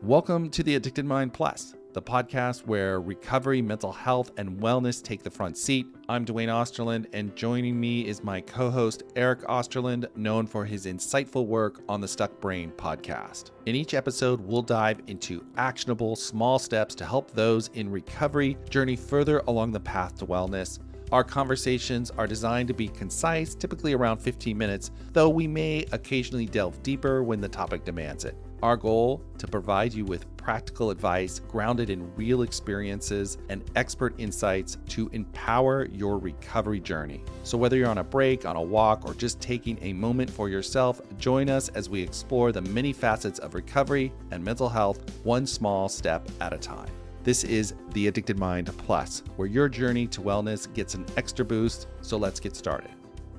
Welcome to the Addictive Mind Plus, the podcast where recovery, mental health, and wellness take the front seat. I'm Duane Osterlind, and joining me is my co-host, Eric Osterlind, known for his insightful work on the Stuck Brain podcast. In each episode, we'll dive into actionable, small steps to help those in recovery journey further along the path to wellness. Our conversations are designed to be concise, typically around 15 minutes, though we may occasionally delve deeper when the topic demands it. Our goal, to provide you with practical advice grounded in real experiences and expert insights to empower your recovery journey. So whether you're on a break, on a walk, or just taking a moment for yourself, join us as we explore the many facets of recovery and mental health, one small step at a time. This is the Addictive Mind Plus, where your journey to wellness gets an extra boost. So let's get started.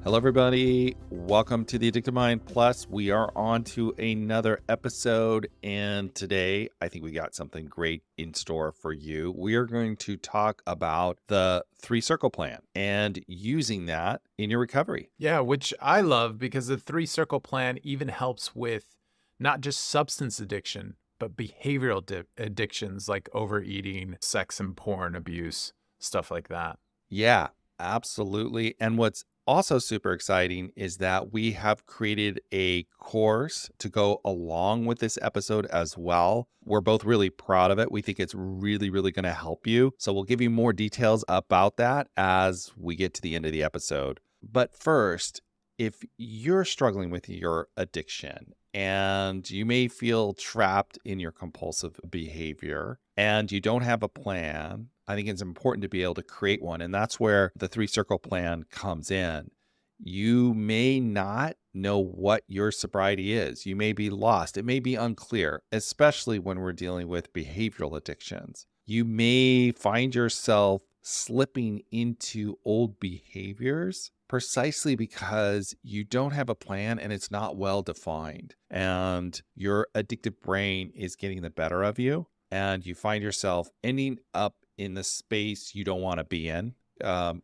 Hello, everybody. Welcome to the Addictive Mind Plus. We are on to another episode, and today I think we got something great in store for you. We are going to talk about the 3-circle plan and using that in your recovery. Yeah, which I love because the 3-circle plan even helps with not just substance addiction, but behavioral addictions like overeating, sex and porn abuse, stuff like that. Yeah, absolutely. And what's also super exciting is that we have created a course to go along with this episode as well. We're both really proud of it. We think it's really going to help you. So we'll give you more details about that as we get to the end of the episode. But first, if you're struggling with your addiction and you may feel trapped in your compulsive behavior and you don't have a plan, I think it's important to be able to create one. And that's where the 3-circle plan comes in. You may not know what your sobriety is. You may be lost. It may be unclear, especially when we're dealing with behavioral addictions. You may find yourself slipping into old behaviors precisely because you don't have a plan and it's not well defined. And your addictive brain is getting the better of you. And you find yourself ending up in the space you don't want to be in,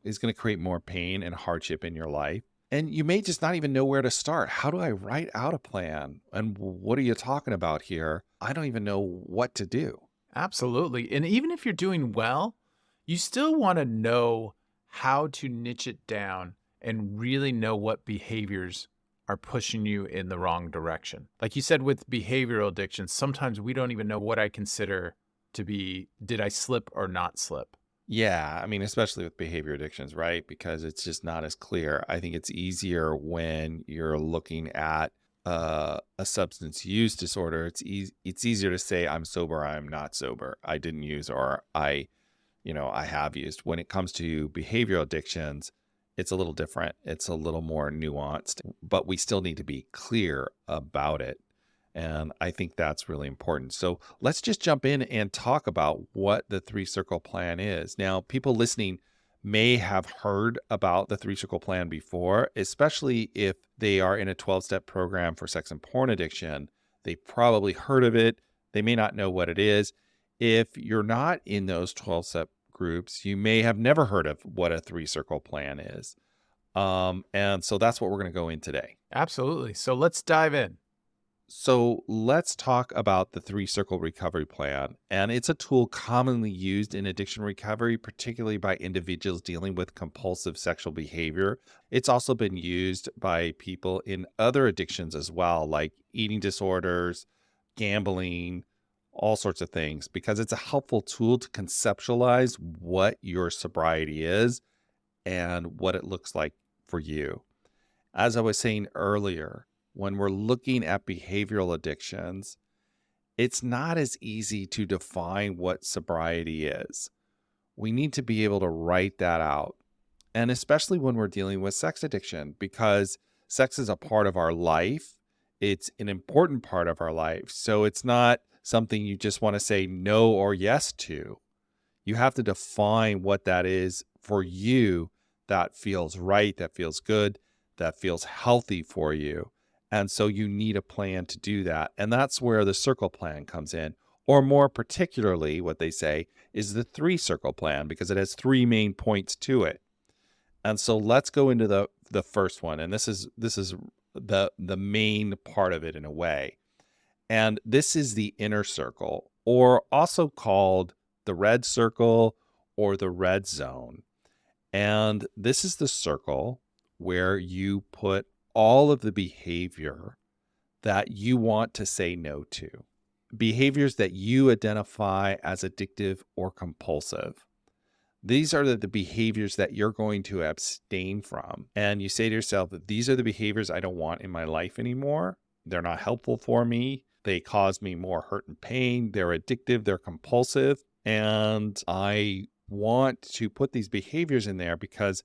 is going to create more pain and hardship in your life. And you may just not even know where to start. How do I write out a plan? And what are you talking about here? I don't even know what to do. Absolutely. And even if you're doing well, you still want to know how to niche it down and really know what behaviors are pushing you in the wrong direction. Like you said, with behavioral addictions, sometimes we don't even know what I consider to be, did I slip or not slip? Yeah, I mean, especially with behavior addictions, right? Because it's just not as clear. I think it's easier when you're looking at a substance use disorder. It's easier to say I'm sober, I'm not sober, I didn't use, or I have used. When it comes to behavioral addictions, it's a little different. It's a little more nuanced, but we still need to be clear about it. And I think that's really important. So let's just jump in and talk about what the 3-circle plan is. Now, people listening may have heard about the 3-circle plan before, especially if they are in a 12-step program for sex and porn addiction. They probably heard of it. They may not know what it is. If you're not in those 12-step groups, you may have never heard of what a 3-circle plan is. And so that's what we're going to go in today. Absolutely. So let's dive in. So let's talk about the 3-circle recovery plan. And it's a tool commonly used in addiction recovery, particularly by individuals dealing with compulsive sexual behavior. It's also been used by people in other addictions as well, like eating disorders, gambling, all sorts of things, because it's a helpful tool to conceptualize what your sobriety is and what it looks like for you. As I was saying earlier, when we're looking at behavioral addictions, it's not as easy to define what sobriety is. We need to be able to write that out. And especially when we're dealing with sex addiction, because sex is a part of our life. It's an important part of our life. So it's not something you just want to say no or yes to. You have to define what that is for you that feels right, that feels good, that feels healthy for you. And so you need a plan to do that. And that's where the circle plan comes in. Or more particularly, what they say is the 3-circle plan, because it has 3 main points to it. And so let's go into the first one. And this is the main part of it in a way. And this is the inner circle, or also called the red circle or the red zone. And this is the circle where you put all of the behavior that you want to say no to, behaviors that you identify as addictive or compulsive. These are the behaviors that you're going to abstain from. And you say to yourself, these are the behaviors I don't want in my life anymore. They're not helpful for me. They cause me more hurt and pain. They're addictive. They're compulsive. And I want to put these behaviors in there because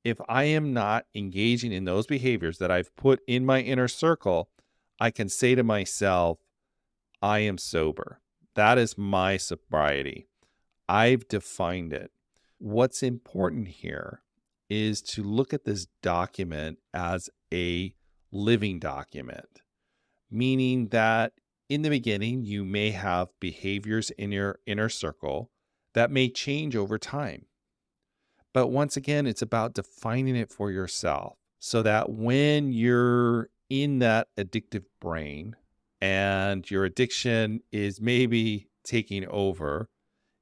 if I am not engaging in those behaviors that I've put in my inner circle, I can say to myself, I am sober. That is my sobriety. I've defined it. What's important here is to look at this document as a living document, meaning that in the beginning, you may have behaviors in your inner circle that may change over time. But once again, it's about defining it for yourself so that when you're in that addictive brain and your addiction is maybe taking over,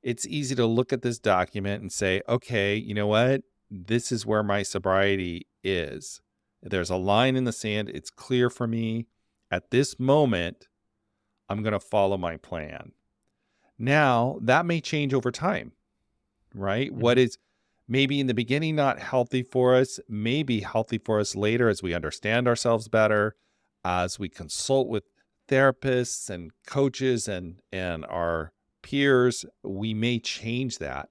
it's easy to look at this document and say, okay, you know what? This is where my sobriety is. There's a line in the sand. It's clear for me. At this moment, I'm going to follow my plan. Now, that may change over time, right? What Mhm. is maybe in the beginning not healthy for us may be healthy for us later as we understand ourselves better, as we consult with therapists and coaches and our peers. We may change that.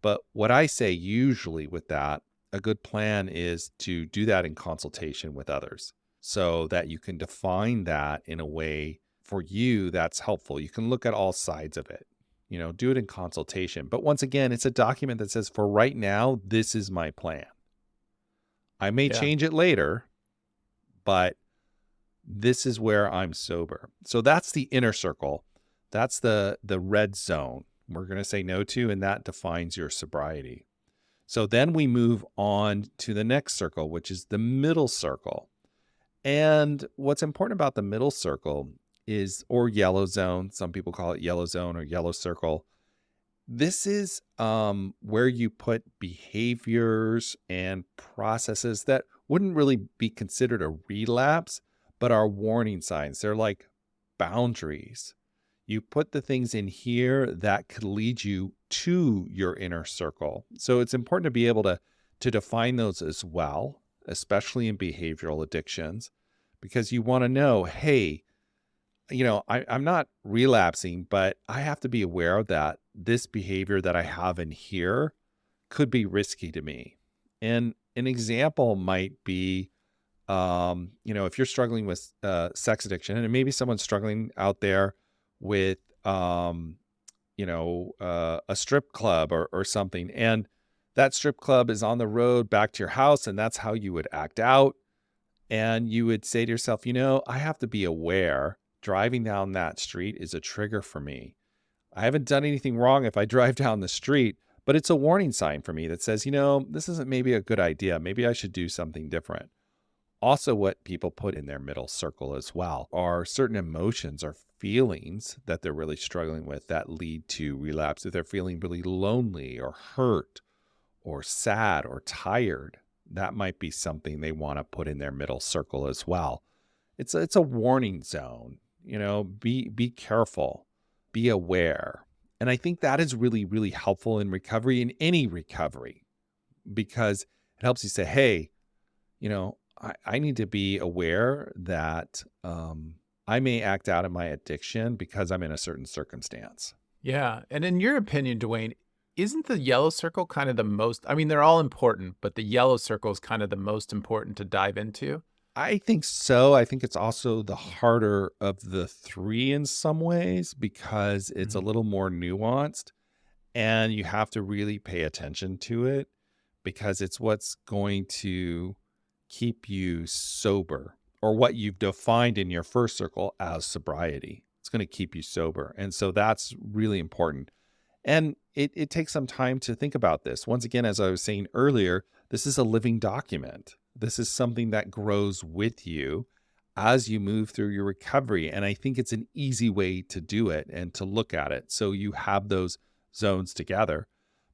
But what I say usually with that, a good plan is to do that in consultation with others so that you can define that in a way for you that's helpful. You can look at all sides of it, do it in consultation. But once again, it's a document that says, for right now, this is my plan. I may Yeah. change it later, but this is where I'm sober. So that's the inner circle. That's the red zone we're going to say no to, and that defines your sobriety. So then we move on to the next circle, which is the middle circle. And what's important about the middle circle is, or yellow zone, some people call it yellow zone or yellow circle. This is where you put behaviors and processes that wouldn't really be considered a relapse, but are warning signs. They're like boundaries. You put the things in here that could lead you to your inner circle. So it's important to be able to define those as well, especially in behavioral addictions, because you want to know, hey, I'm not relapsing, but I have to be aware that this behavior that I have in here could be risky to me. And an example might be, if you're struggling with sex addiction, and maybe someone's struggling out there with, a strip club or something, and that strip club is on the road back to your house, and that's how you would act out. And you would say to yourself, I have to be aware driving down that street is a trigger for me. I haven't done anything wrong if I drive down the street, but it's a warning sign for me that says, this isn't maybe a good idea. Maybe I should do something different. Also, what people put in their middle circle as well are certain emotions or feelings that they're really struggling with that lead to relapse. If they're feeling really lonely or hurt or sad or tired, that might be something they want to put in their middle circle as well. It's a warning zone. Be careful, be aware. And I think that is really, really helpful in recovery, in any recovery, because it helps you say, hey, I need to be aware that I may act out of my addiction because I'm in a certain circumstance. Yeah. And in your opinion, Duane, isn't the yellow circle kind of the most, I mean, they're all important, but the yellow circle is kind of the most important to dive into? I think so. I think it's also the harder of the three in some ways because it's a Mhm. little more nuanced and you have to really pay attention to it because it's what's going to keep you sober, or what you've defined in your first circle as sobriety. It's going to keep you sober. And so that's really important. And it takes some time to think about this. Once again, as I was saying earlier, this is a living document. This is something that grows with you as you move through your recovery. And I think it's an easy way to do it and to look at it. So you have those zones together.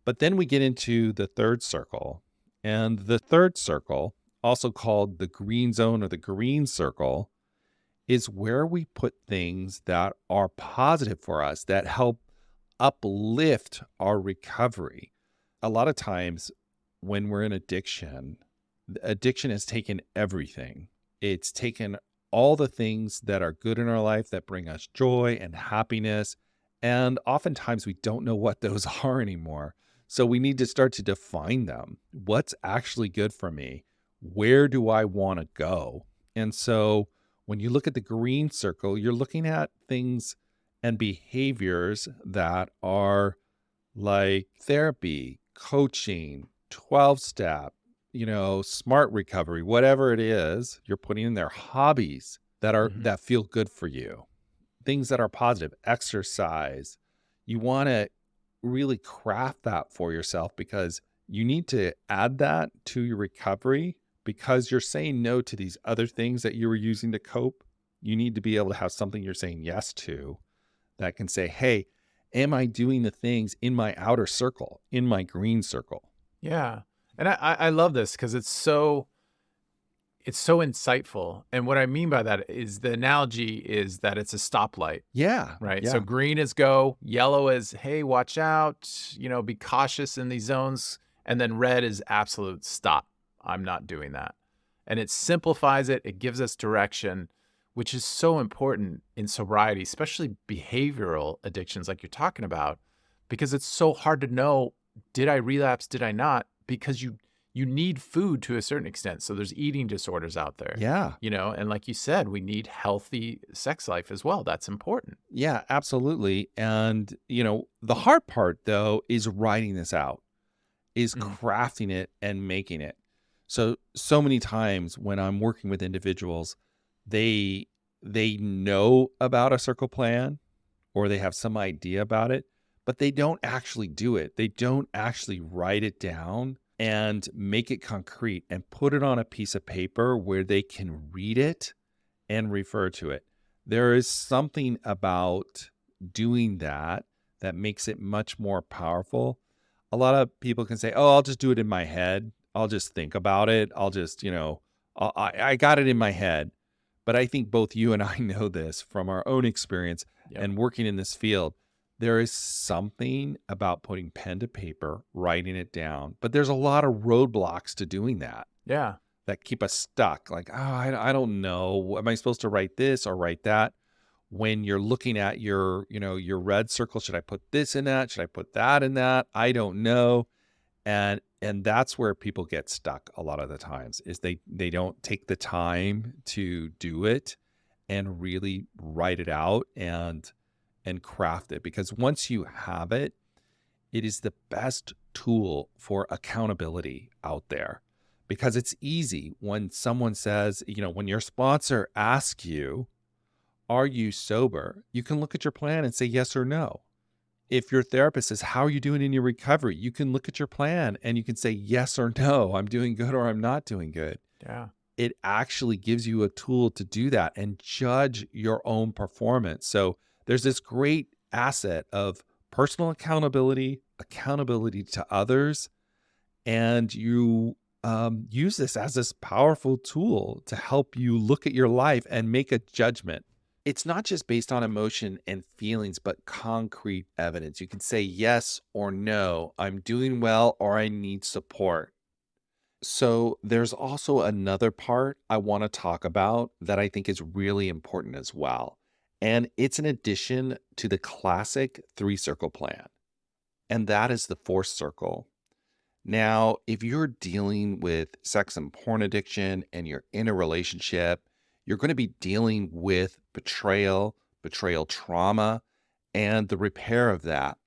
But then we get into the third circle. And the third circle, also called the green zone or the green circle, is where we put things that are positive for us, that help uplift our recovery. A lot of times when we're in addiction, addiction has taken everything. It's taken all the things that are good in our life that bring us joy and happiness. And oftentimes we don't know what those are anymore. So we need to start to define them. What's actually good for me? Where do I want to go? And so when you look at the green circle, you're looking at things and behaviors that are like therapy, coaching, 12 step, smart recovery, whatever it is, you're putting in there hobbies Mhm. that feel good for you, things that are positive, exercise. You want to really craft that for yourself because you need to add that to your recovery because you're saying no to these other things that you were using to cope. You need to be able to have something you're saying yes to that can say, hey, am I doing the things in my outer circle, in my green circle? Yeah. And I love this because it's so insightful. And what I mean by that is the analogy is that it's a stoplight, Yeah. right? So Yeah. green is go, yellow is, hey, watch out, be cautious in these zones. And then red is absolute stop. I'm not doing that. And it simplifies it, it gives us direction, which is so important in sobriety, especially behavioral addictions like you're talking about, because it's so hard to know, did I relapse, did I not? Because you need food to a certain extent. So there's eating disorders out there, Yeah. and like you said, we need healthy sex life as well. That's important. Yeah, absolutely. And, the hard part though is writing this out, is Mhm. crafting it and making it. So many times when I'm working with individuals, they they know about a circle plan or they have some idea about it, but they don't actually do it. They don't actually write it down and make it concrete and put it on a piece of paper where they can read it and refer to it. There is something about doing that that makes it much more powerful. A lot of people can say, "Oh, I'll just do it in my head. I'll just think about it. I'll just, I got it in my head." But I think both you and I know this from our own experience Yep. and working in this field. There is something about putting pen to paper, writing it down, but there's a lot of roadblocks to doing Yeah. that keep us stuck. Like, oh, I don't know. Am I supposed to write this or write that? When you're looking at your red circle, should I put this in that? Should I put that in that? I don't know. And that's where people get stuck a lot of the times is they don't take the time to do it and really write it out and craft it. Because once you have it, it is the best tool for accountability out there because it's easy when someone says, when your sponsor asks you, are you sober? You can look at your plan and say yes or no. If your therapist says, how are you doing in your recovery? You can look at your plan and you can say yes or no, I'm doing good or I'm not doing good. Yeah. It actually gives you a tool to do that and judge your own performance. So there's this great asset of personal accountability, accountability to others, and you use this as this powerful tool to help you look at your life and make a judgment. It's not just based on emotion and feelings, but concrete evidence. You can say yes or no, I'm doing well, or I need support. So there's also another part I want to talk about that I think is really important as well. And it's an addition to the classic three circle plan, and that is the fourth circle. Now, if you're dealing with sex and porn addiction and you're in a relationship, you're going to be dealing with betrayal trauma, and the repair of that.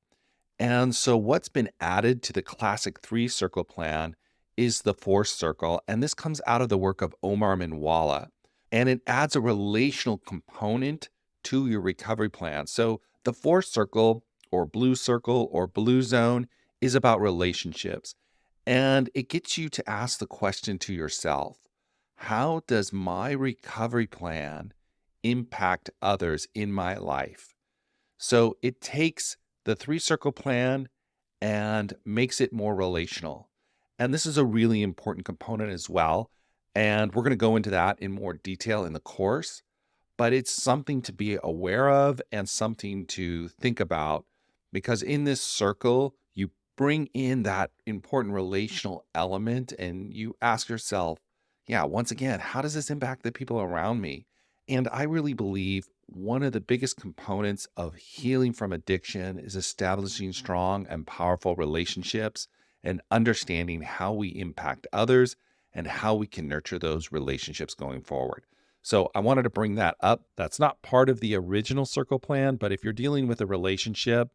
And so, what's been added to the classic three circle plan is the fourth circle. And this comes out of the work of Omar Minwala. And it adds a relational component to your recovery plan. So, the fourth circle or blue zone is about relationships. And it gets you to ask the question to yourself, how does my recovery plan impact others in my life? So it takes the three circle plan and makes it more relational. And this is a really important component as well. And we're going to go into that in more detail in the course, but it's something to be aware of and something to think about because in this circle, you bring in that important relational element and you ask yourself, yeah, once again, how does this impact the people around me? And I really believe one of the biggest components of healing from addiction is establishing strong and powerful relationships and understanding how we impact others and how we can nurture those relationships going forward. So I wanted to bring that up. That's not part of the original circle plan, but if you're dealing with a relationship,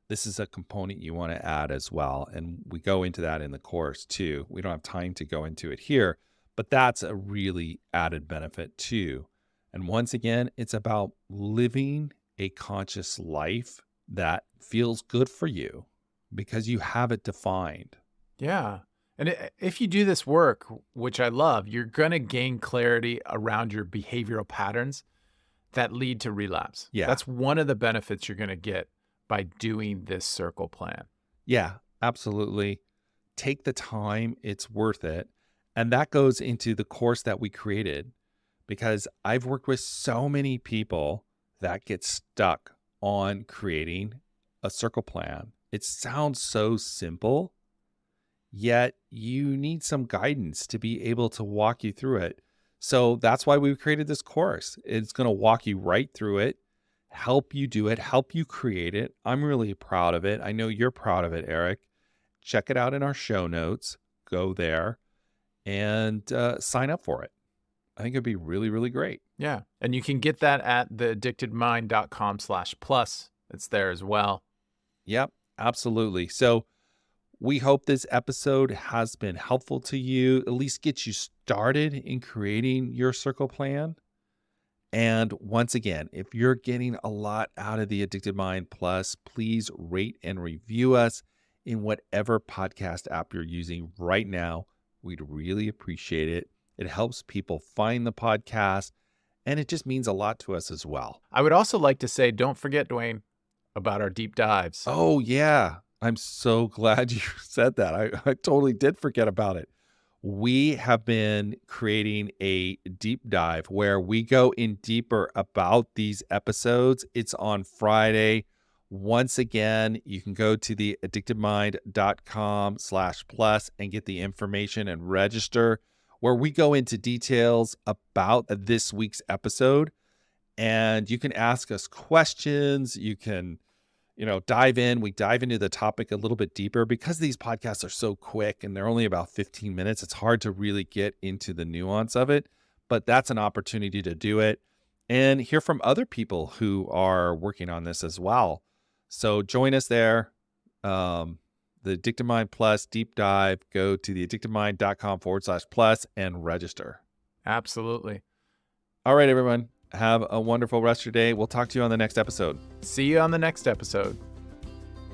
this is a component you want to add as well. And we go into that in the course too. We don't have time to go into it here, but that's a really added benefit too. And once again, it's about living a conscious life that feels good for you because you have it defined. Yeah. And if you do this work, which I love, you're going to gain clarity around your behavioral patterns that lead to relapse. Yeah. That's one of the benefits you're going to get by doing this circle plan. Yeah, absolutely. Take the time, it's worth it. And that goes into the course that we created because I've worked with so many people that get stuck on creating a circle plan. It sounds so simple, yet you need some guidance to be able to walk you through it. So that's why we created this course. It's going to walk you right through it, help you do it, help you create it. I'm really proud of it. I know you're proud of it, Eric. Check it out in our show notes. Go there and sign up for it. I think it'd be really, really great. Yeah. And you can get that at theaddictedmind.com/plus. It's there as well. Yep, absolutely. So we hope this episode has been helpful to you, at least get you started in creating your circle plan. And once again, if you're getting a lot out of the Addictive Mind Plus, please rate and review us in whatever podcast app you're using right now. We'd really appreciate it. It helps people find the podcast, and it just means a lot to us as well. I would also like to say, don't forget, Duane, about our deep dives. Oh, yeah. I'm so glad you said that. I totally did forget about it. We have been creating a deep dive where we go in deeper about these episodes. It's on Friday. Once again, you can go to the addictivemind.com/plus and get the information and register where we go into details about this week's episode. And you can ask us questions. You can dive in. We dive into the topic a little bit deeper because these podcasts are so quick and they're only about 15 minutes. It's hard to really get into the nuance of it, but that's an opportunity to do it and hear from other people who are working on this as well. So join us there. The Addictive Mind Plus deep dive, go to theaddictivemind.com/plus and register. Absolutely. All right, everyone. Have a wonderful rest of your day. We'll talk to you on the next episode. See you on the next episode.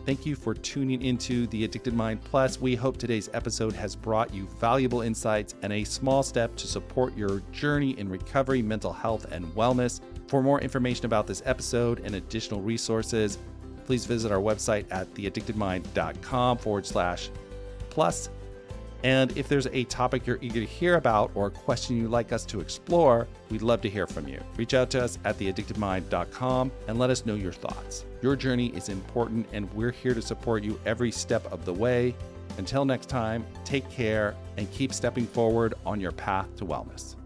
Thank you for tuning into the Addicted Mind Plus. We hope today's episode has brought you valuable insights and a small step to support your journey in recovery, mental health, and wellness. For more information about this episode and additional resources, please visit our website at theaddictedmind.com/plus. And if there's a topic you're eager to hear about or a question you'd like us to explore, we'd love to hear from you. Reach out to us at theaddictedmind.com and let us know your thoughts. Your journey is important and we're here to support you every step of the way. Until next time, take care and keep stepping forward on your path to wellness.